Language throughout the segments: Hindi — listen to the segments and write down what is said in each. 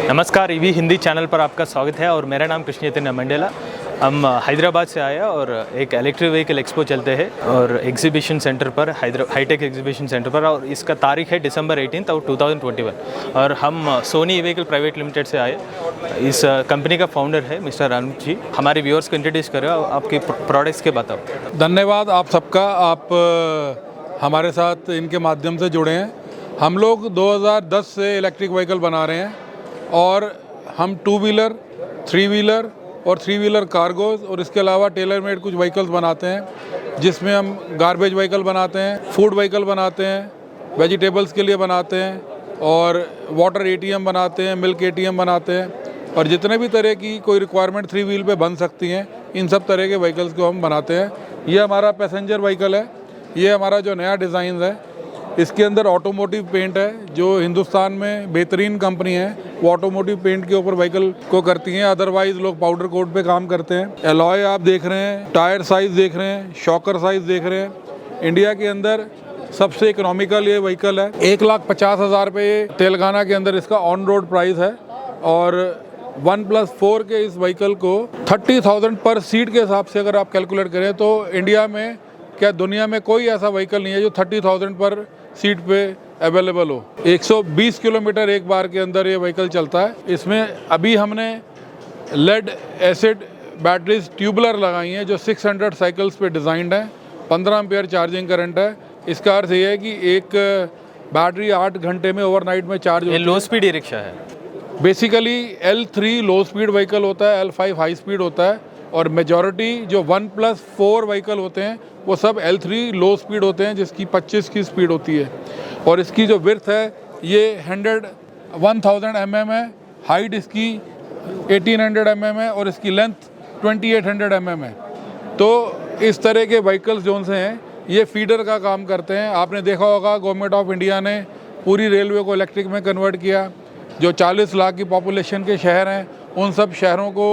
नमस्कार, ईवी हिंदी चैनल पर आपका स्वागत है और मेरा नाम कृष्ण चैतन्य मंडेला। हम हैदराबाद से आए और एक इलेक्ट्रिक व्हीकल एक्सपो चलते हैं और एग्जीबिशन सेंटर पर हाईटेक एग्जीबिशन सेंटर पर, और इसका तारीख है December 18 और 2021। और हम सोनी व्हीकल प्राइवेट लिमिटेड से आए। इस कंपनी का फाउंडर है मिस्टर अनुज जी। हमारे व्यूअर्स को इंट्रोड्यूस करें, आपके प्रोडक्ट्स के बताओ। धन्यवाद आप सबका, आप हमारे साथ इनके माध्यम से जुड़े हैं। हम लोग 2010 से इलेक्ट्रिक व्हीकल बना रहे हैं और हम 2 व्हीलर, 3 व्हीलर और 3 व्हीलर कार्गोज और इसके अलावा टेलर मेड कुछ व्हीकल्स बनाते हैं, जिसमें हम गार्बेज व्हीकल बनाते हैं, फूड व्हीकल बनाते हैं, वेजिटेबल्स के लिए बनाते हैं और वाटर ATM बनाते हैं, मिल्क ATM बनाते हैं और जितने भी तरह की कोई रिक्वायरमेंट 3 व्हील पे बन सकती हैं, इन सब तरह के व्हीकल्स को हम बनाते हैं। ये हमारा पैसेंजर व्हीकल है। ये हमारा जो नया डिज़ाइन है, इसके अंदर ऑटोमोटिव पेंट है। जो हिंदुस्तान में बेहतरीन कंपनी है वो ऑटोमोटिव पेंट के ऊपर व्हीकल को करती हैं, अदरवाइज लोग पाउडर कोट पे काम करते हैं। एलॉय आप देख रहे हैं, टायर साइज़ देख रहे हैं, शॉकर साइज़ देख रहे हैं। इंडिया के अंदर सबसे इकोनॉमिकल ये व्हीकल है। 1,50,000 रुपये तेलंगाना के अंदर इसका ऑन रोड प्राइस है और 1+4 के इस व्हीकल को 30,000 पर सीट के हिसाब से अगर आप कैलकुलेट करें तो इंडिया में क्या दुनिया में कोई ऐसा व्हीकल नहीं है जो 30,000 पर सीट पे अवेलेबल हो। 120 किलोमीटर एक बार के अंदर ये व्हीकल चलता है। इसमें अभी हमने लेड एसिड बैटरीज ट्यूबुलर लगाई हैं जो 600 साइकिल्स पे डिज़ाइंड है। 15 एम्पियर चार्जिंग करंट है। इसका अर्थ ये है कि एक बैटरी 8 घंटे में ओवरनाइट में चार्ज होती है। लो स्पीड ई रिक्शा है। बेसिकली L3 लो स्पीड व्हीकल होता है, L5 हाई स्पीड होता है और मेजॉरिटी जो 1+4 व्हीकल होते हैं वो सब L3 लो स्पीड होते हैं, जिसकी 25 की स्पीड होती है। और इसकी जो विड्थ है ये 1000 mm है, हाइट इसकी 1800 mm है और इसकी लेंथ 2800 mm है। तो इस तरह के व्हीकल्स जो से हैं ये फीडर का काम करते हैं। आपने देखा होगा गवर्नमेंट ऑफ इंडिया ने पूरी रेलवे को इलेक्ट्रिक में कन्वर्ट किया। जो 40 लाख की पॉपुलेशन के शहर हैं उन सब शहरों को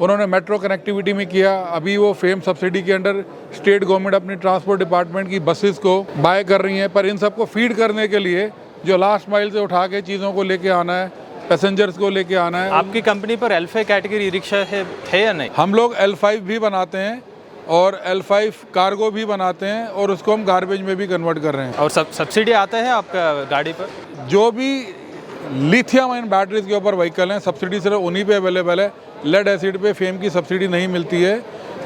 उन्होंने मेट्रो कनेक्टिविटी में किया। अभी वो फेम सब्सिडी के अंडर स्टेट गवर्नमेंट अपनी ट्रांसपोर्ट डिपार्टमेंट की बसेस को बाय कर रही हैं, पर इन सबको फीड करने के लिए जो लास्ट माइल से उठा के चीज़ों को लेके आना है, पैसेंजर्स को लेके आना है। आपकी कंपनी पर L5 कैटेगरी ई रिक्शा है या नहीं? हम लोग L5 भी बनाते हैं और L5 कार्गो भी बनाते हैं और उसको हम गार्बेज में भी कन्वर्ट कर रहे हैं। और सब्सिडी आता है आपका गाड़ी पर? जो भी लिथियम आयन बैटरीज के ऊपर व्हीकल हैं सब्सिडी सिर्फ उन्हीं पे अवेलेबल है। लेड एसिड पे फेम की सब्सिडी नहीं मिलती है।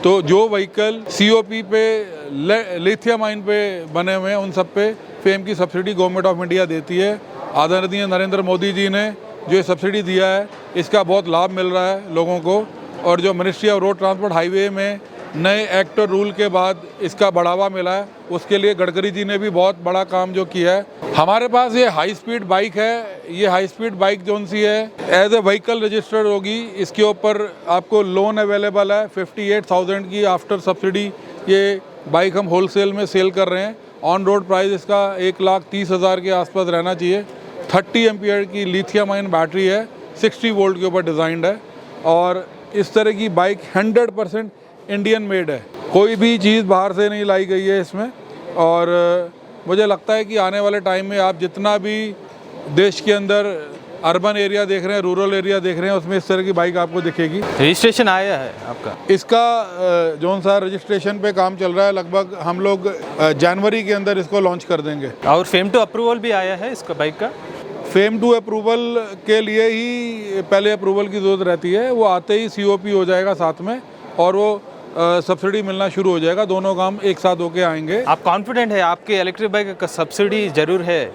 तो जो व्हीकल COP पे लिथियम आयन पे बने हुए हैं उन सब पे फेम की सब्सिडी गवर्नमेंट ऑफ इंडिया देती है। आदरणीय नरेंद्र मोदी जी ने जो सब्सिडी दिया है इसका बहुत लाभ मिल रहा है लोगों को। और जो ministry of road transport highway में नए एक्ट और रूल के बाद इसका बढ़ावा मिला है, उसके लिए गडकरी जी ने भी बहुत बड़ा काम जो किया है। हमारे पास ये हाई स्पीड बाइक है। ये हाई स्पीड बाइक जोन सी है एज ए व्हीकल रजिस्टर्ड होगी। इसके ऊपर आपको लोन अवेलेबल है 58,000 की आफ्टर सब्सिडी। ये बाइक हम होलसेल में सेल कर रहे हैं। ऑन रोड प्राइस इसका 1,30,000 के आसपास रहना चाहिए। 30 एम्पियर की लिथियम आयन बैटरी है, 60 वोल्ट के ऊपर डिज़ाइंड है और इस तरह की बाइक 100% इंडियन मेड है। कोई भी चीज़ बाहर से नहीं लाई गई है इसमें। और मुझे लगता है कि आने वाले टाइम में आप जितना भी देश के अंदर अर्बन एरिया देख रहे हैं, रूरल एरिया देख रहे हैं, उसमें इस तरह की बाइक आपको दिखेगी। रजिस्ट्रेशन आया है आपका? इसका जोन सा रजिस्ट्रेशन पे काम चल रहा है। लगभग हम लोग जनवरी के अंदर इसको लॉन्च कर देंगे। और फेम टू अप्रूवल भी आया है इसका बाइक का? फेम टू अप्रूवल के लिए ही पहले अप्रूवल की ज़रूरत रहती है। वो आते ही COP हो जाएगा साथ में और वो सब्सिडी मिलना शुरू हो जाएगा। दोनों काम एक साथ होके आएंगे। आप कॉन्फिडेंट है आपके इलेक्ट्रिक बाइक का सब्सिडी जरूर है?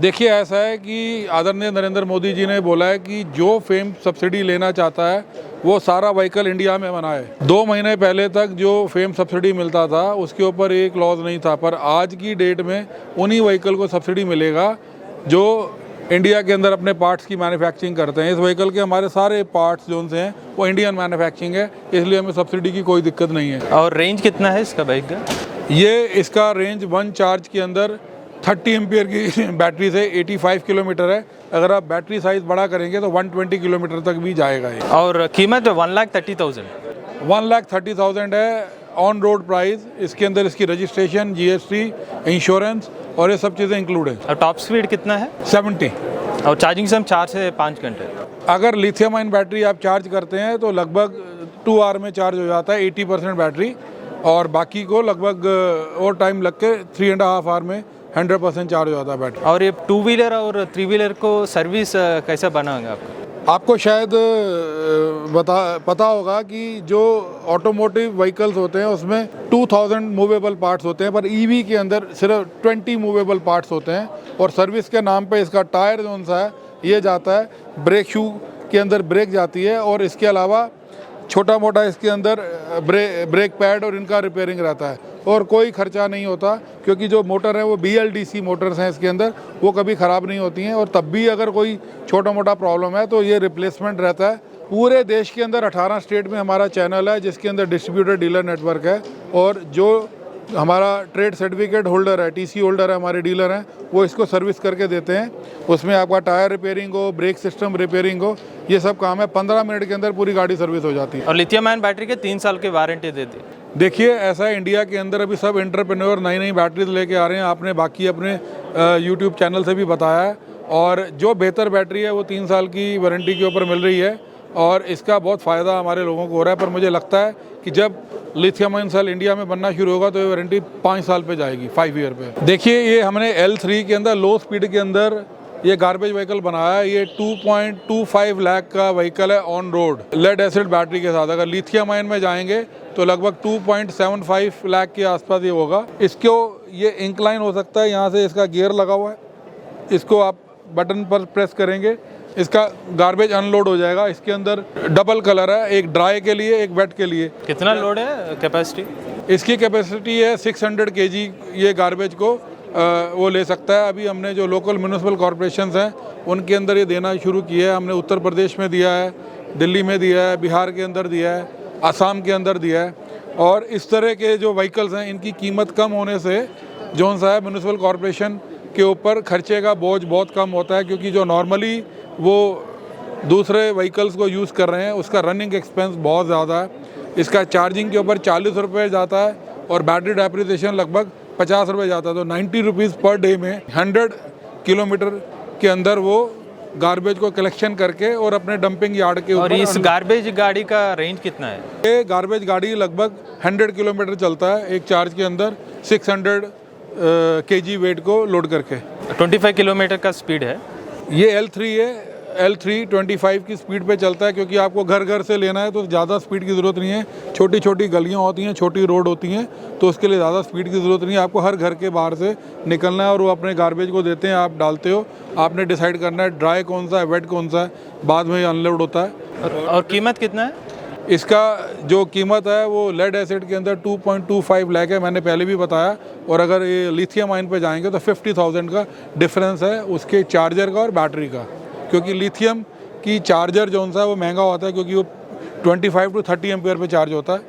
देखिए ऐसा है कि आदरणीय नरेंद्र मोदी जी ने बोला है कि जो फेम सब्सिडी लेना चाहता है वो सारा व्हीकल इंडिया में बनाए। 2 महीने पहले तक जो फेम सब्सिडी मिलता था उसके ऊपर एक क्लॉज नहीं था, पर आज की डेट में उन्हीं व्हीकल को सब्सिडी मिलेगा जो इंडिया के अंदर अपने पार्ट्स की मैन्युफैक्चरिंग करते हैं। इस व्हीकल के हमारे सारे पार्ट्स जो से हैं वो इंडियन मैन्युफैक्चरिंग है, इसलिए हमें सब्सिडी की कोई दिक्कत नहीं है। और रेंज कितना है इसका बाइक का? ये इसका रेंज 1 चार्ज के अंदर 30 एम्पियर की बैटरी से 85 किलोमीटर है। अगर आप बैटरी साइज बड़ा करेंगे तो 120 किलोमीटर तक भी जाएगा ये। और कीमत 1,30,000? 1,30,000 है ऑन रोड प्राइस। इसके अंदर इसकी रजिस्ट्रेशन, GST, इंश्योरेंस और ये सब चीज़ें इंक्लूड है। और टॉप स्पीड कितना है? 70। और चार्जिंग समय 4 से 5 घंटे। अगर लिथियम आयन बैटरी आप चार्ज करते हैं तो लगभग 2 आवर में चार्ज हो जाता है 80% बैटरी, और बाकी को लगभग और टाइम लग के 3.5 आवर में 100% चार्ज हो जाता है बैटरी। और ये 2 व्हीलर और 3 व्हीलर को सर्विस कैसा बनाएंगे आपका? आपको शायद पता होगा कि जो ऑटोमोटिव व्हीकल्स होते हैं उसमें 2000 मूवेबल पार्ट्स होते हैं, पर ईवी के अंदर सिर्फ 20 मूवेबल पार्ट्स होते हैं। और सर्विस के नाम पे इसका टायर जो सा है ये जाता है, ब्रेक शू के अंदर ब्रेक जाती है, और इसके अलावा छोटा मोटा इसके अंदर ब्रेक पैड और इनका रिपेयरिंग रहता है, और कोई खर्चा नहीं होता क्योंकि जो मोटर है वो BLDC मोटर्स हैं इसके अंदर, वो कभी ख़राब नहीं होती हैं। और तब भी अगर कोई छोटा मोटा प्रॉब्लम है तो ये रिप्लेसमेंट रहता है। पूरे देश के अंदर 18 स्टेट में हमारा चैनल है जिसके अंदर डिस्ट्रीब्यूटर डीलर नेटवर्क है, और जो हमारा ट्रेड सर्टिफिकेट होल्डर है, TC होल्डर है, हमारे डीलर हैं, वो इसको सर्विस करके देते हैं। उसमें आपका टायर रिपेयरिंग हो, ब्रेक सिस्टम रिपेयरिंग हो, ये सब काम है। 15 मिनट के अंदर पूरी गाड़ी सर्विस हो जाती है। और लिथियम आयन बैटरी के 3 साल की वारंटी देती है। देखिए, ऐसा है इंडिया के अंदर अभी सब एंटरप्रेन्योर नई नई बैटरीज लेके आ रहे हैं। आपने बाकी अपने YouTube चैनल से भी बताया है, और जो बेहतर बैटरी है वो 3 साल की वारंटी के ऊपर मिल रही है, और इसका बहुत फ़ायदा हमारे लोगों को हो रहा है। पर मुझे लगता है कि जब लिथियम आयन सेल इंडिया में बनना शुरू होगा तो ये वारंटी 5 साल पे जाएगी, 5 ईयर पे। देखिए, ये हमने L3 के अंदर लो स्पीड के अंदर ये गार्बेज व्हीकल बनाया है। ये 2.25 लाख का व्हीकल है on road, lead acid battery के साथ। अगर लिथियम आयन में जाएंगे तो लगभग 2.75 लाख के आसपास ये होगा। इसको ये इंक्लाइन हो सकता है, यहाँ से इसका गियर लगा हुआ है, इसको आप बटन पर प्रेस करेंगे, इसका गार्बेज अनलोड हो जाएगा। इसके अंदर डबल कलर है, एक ड्राई के लिए, एक वेट के लिए। कितना लोड है कैपेसिटी? इसकी कैपेसिटी है 600 kg। ये गार्बेज को वो ले सकता है। अभी हमने जो लोकल म्यूनिसिपल कॉरपोरेशंस हैं उनके अंदर ये देना शुरू किया है। हमने उत्तर प्रदेश में दिया है, दिल्ली में दिया है, बिहार के अंदर दिया है, आसाम के अंदर दिया है। और इस तरह के जो व्हीकल्स हैं इनकी कीमत कम होने से जौन सा है म्यूनिसिपल कॉरपोरेशन के ऊपर खर्चे का बोझ बहुत कम होता है, क्योंकि जो नॉर्मली वो दूसरे व्हीकल्स को यूज़ कर रहे हैं उसका रनिंग एक्सपेंस बहुत ज़्यादा है। इसका चार्जिंग के ऊपर 40 रुपये जाता है, और बैटरी डेप्रिसिएशन लगभग 50 रुपये जाता है। तो 90 रुपीज़ पर डे में 100 किलोमीटर के अंदर वो गार्बेज को कलेक्शन करके और अपने डंपिंग यार्ड के ऊपर। और इस गार्बेज गाड़ी का रेंज कितना है? ये गार्बेज गाड़ी लगभग 100 किलोमीटर चलता है एक चार्ज के अंदर, 600 kg वेट को लोड करके। 25 किलोमीटर का स्पीड है। ये L3 है। L3 25 की स्पीड पे चलता है, क्योंकि आपको घर घर से लेना है तो ज़्यादा स्पीड की ज़रूरत नहीं है। छोटी छोटी गलियाँ होती हैं, छोटी रोड होती हैं, तो उसके लिए ज़्यादा स्पीड की ज़रूरत नहीं है। आपको हर घर के बाहर से निकलना है और वो अपने गार्बेज को देते हैं, आप डालते हो। आपने डिसाइड करना है ड्राई कौन सा है, वेट कौन सा है, बाद में अनलोड होता है। और कीमत कितना है इसका? जो कीमत है वो लेड एसिड के अंदर 2.25 लाख है, मैंने पहले भी बताया। और अगर ये लिथियम आयन पे जाएंगे तो 50,000 का डिफरेंस है उसके चार्जर का और बैटरी का, क्योंकि लिथियम की चार्जर जो सा है वो महंगा होता है, क्योंकि वो 25 to 30 एम्पियर पे चार्ज होता है।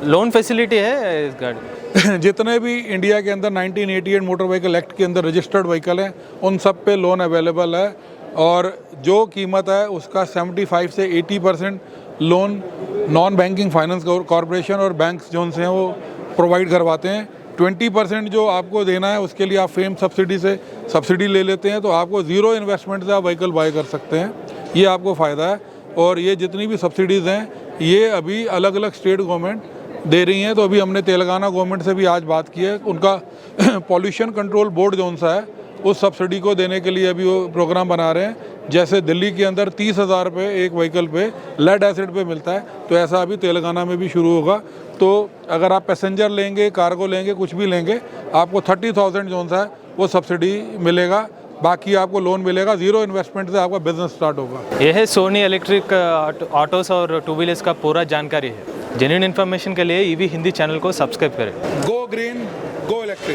लोन फैसिलिटी है इस गाड़ी? जितने भी इंडिया के अंदर 1988 मोटर व्हीकल एक्ट के अंदर रजिस्टर्ड व्हीकल हैं उन सब पे लोन अवेलेबल है, और जो कीमत है उसका 75 से 80% loan non banking finance corporation और बैंक्स जो हैं वो प्रोवाइड करवाते हैं। 20% जो आपको देना है उसके लिए आप फेम सब्सिडी से सब्सिडी ले लेते हैं, तो आपको ज़ीरो इन्वेस्टमेंट से आप व्हीकल बाय कर सकते हैं। ये आपको फ़ायदा है। और ये जितनी भी सब्सिडीज़ हैं ये अभी अलग अलग स्टेट गवर्नमेंट दे रही हैं। तो अभी हमने तेलंगाना गवर्नमेंट से भी आज बात की है, उनका पॉल्यूशन कंट्रोल बोर्ड जो सा है उस सब्सिडी को देने के लिए अभी वो प्रोग्राम बना रहे हैं। जैसे दिल्ली के अंदर 30,000 रुपये एक व्हीकल पे लेड एसिड पे मिलता है, तो ऐसा अभी तेलंगाना में भी शुरू होगा। तो अगर आप पैसेंजर लेंगे, कार्गो लेंगे, कुछ भी लेंगे, आपको 30,000 जो सा है वो सब्सिडी मिलेगा, बाकी आपको लोन मिलेगा। ज़ीरो इन्वेस्टमेंट से आपका बिजनेस स्टार्ट होगा। यह है सोनी इलेक्ट्रिक ऑटोस और 2 व्हीलर्स का पूरा जानकारी है। जेन्युइन इन्फॉर्मेशन के लिए EV हिंदी चैनल को सब्सक्राइब करें। Go green, go electric.